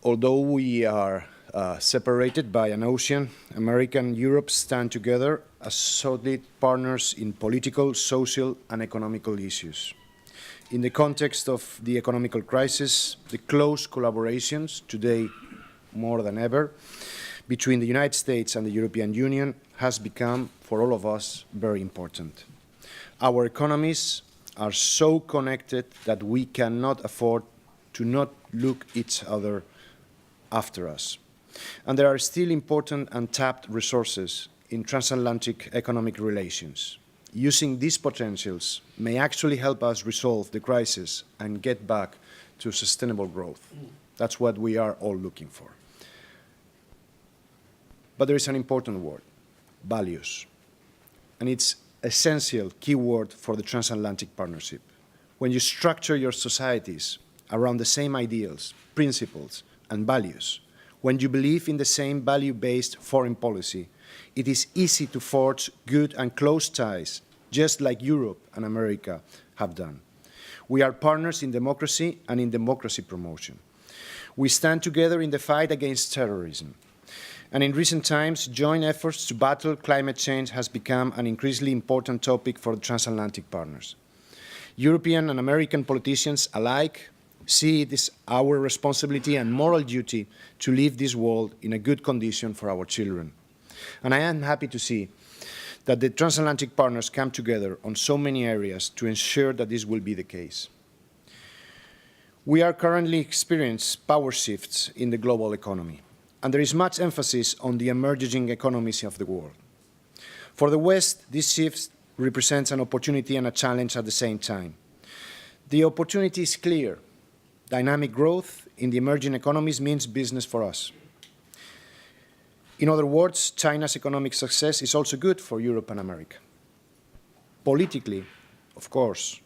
Although we are separated by an ocean, America and Europe stand together as solid partners in political, social, and economical issues. In the context of the economical crisis, the close collaborations, today more than ever, between the United States and the European Union has become, for all of us, very important. Our economies are so connected that we cannot afford to not look each other after us. And there are still important untapped resources in transatlantic economic relations. Using these potentials may actually help us resolve the crisis and get back to sustainable growth. That's what we are all looking for. But there is an important word, values. And it's essential key word for the transatlantic partnership. When you structure your societies around the same ideals, principles, and values, when you believe in the same value-based foreign policy, it is easy to forge good and close ties, just like Europe and America have done. We are partners in democracy and in democracy promotion. We stand together in the fight against terrorism. And in recent times, joint efforts to battle climate change has become an increasingly important topic for the transatlantic partners. European and American politicians alike see it as our responsibility and moral duty to leave this world in a good condition for our children. And I am happy to see that the transatlantic partners come together on so many areas to ensure that this will be the case. We are currently experiencing power shifts in the global economy, and there is much emphasis on the emerging economies of the world. For the West, this shift represents an opportunity and a challenge at the same time. The opportunity is clear. Dynamic growth in the emerging economies means business for us. In other words, China's economic success is also good for Europe and America. Politically, of course,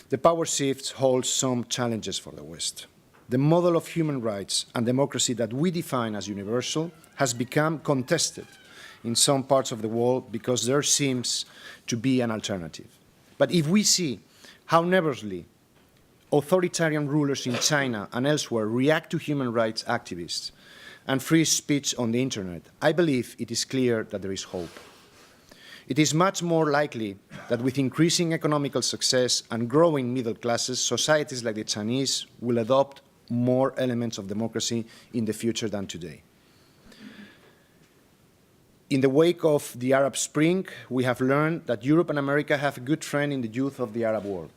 the power shift holds some challenges for the West. The model of human rights and democracy that we define as universal has become contested in some parts of the world because there seems to be an alternative. But if we see how nervously authoritarian rulers in China and elsewhere react to human rights activists and free speech on the internet, I believe it is clear that there is hope. It is much more likely that with increasing economical success and growing middle classes, societies like the Chinese will adopt more elements of democracy in the future than today. In the wake of the Arab Spring, we have learned that Europe and America have a good friend in the youth of the Arab world.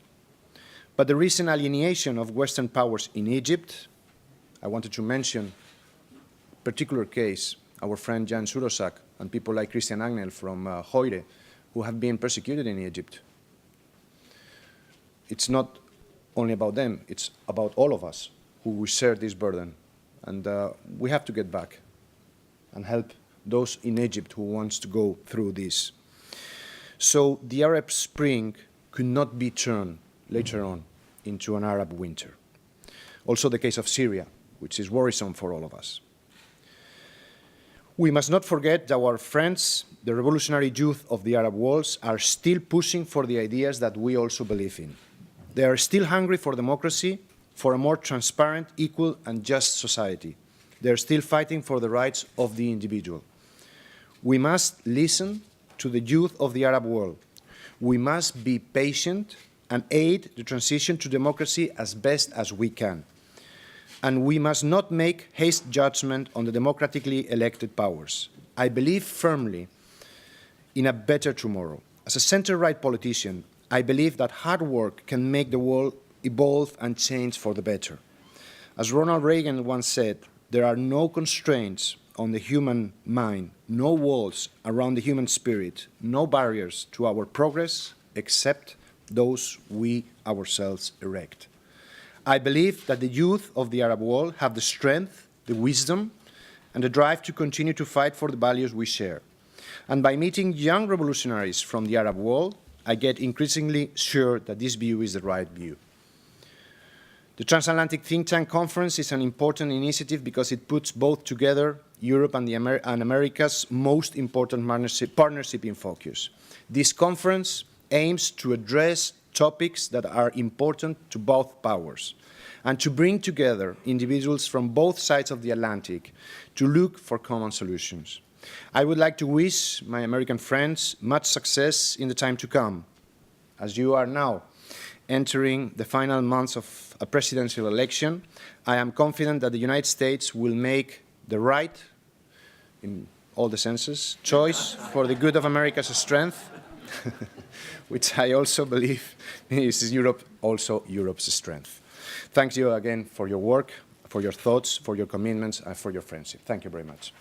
But the recent alienation of Western powers in Egypt, I wanted to mention a particular case, our friend Jan Surosak and people like Christian Agnel from Hoire, who have been persecuted in Egypt. It's not only about them, it's about all of us who share this burden. And we have to get back and help those in Egypt who wants to go through this. So the Arab Spring could not be turned later on into an Arab winter. Also the case of Syria, which is worrisome for all of us. We must not forget that our friends, the revolutionary youth of the Arab world, are still pushing for the ideas that we also believe in. They are still hungry for democracy, for a more transparent, equal, and just society. They are still fighting for the rights of the individual. We must listen to the youth of the Arab world. We must be patient and aid the transition to democracy as best as we can. And we must not make hasty judgment on the democratically elected powers. I believe firmly in a better tomorrow. As a center-right politician, I believe that hard work can make the world evolve and change for the better. As Ronald Reagan once said, there are no constraints on the human mind, no walls around the human spirit, no barriers to our progress except those we ourselves erect. I believe that the youth of the Arab world have the strength, the wisdom, and the drive to continue to fight for the values we share. And by meeting young revolutionaries from the Arab world, I get increasingly sure that this view is the right view. The Transatlantic Think Tank Conference is an important initiative because it puts both together Europe and America's most important partnership in focus. This conference aims to address topics that are important to both powers, and to bring together individuals from both sides of the Atlantic to look for common solutions. I would like to wish my American friends much success in the time to come, as you are now entering the final months of a presidential election. I am confident that the United States will make the right, in all the senses, choice for the good of America's strength, which I also believe is Europe, also Europe's strength. Thank you again for your work, for your thoughts, for your commitments, and for your friendship. Thank you very much.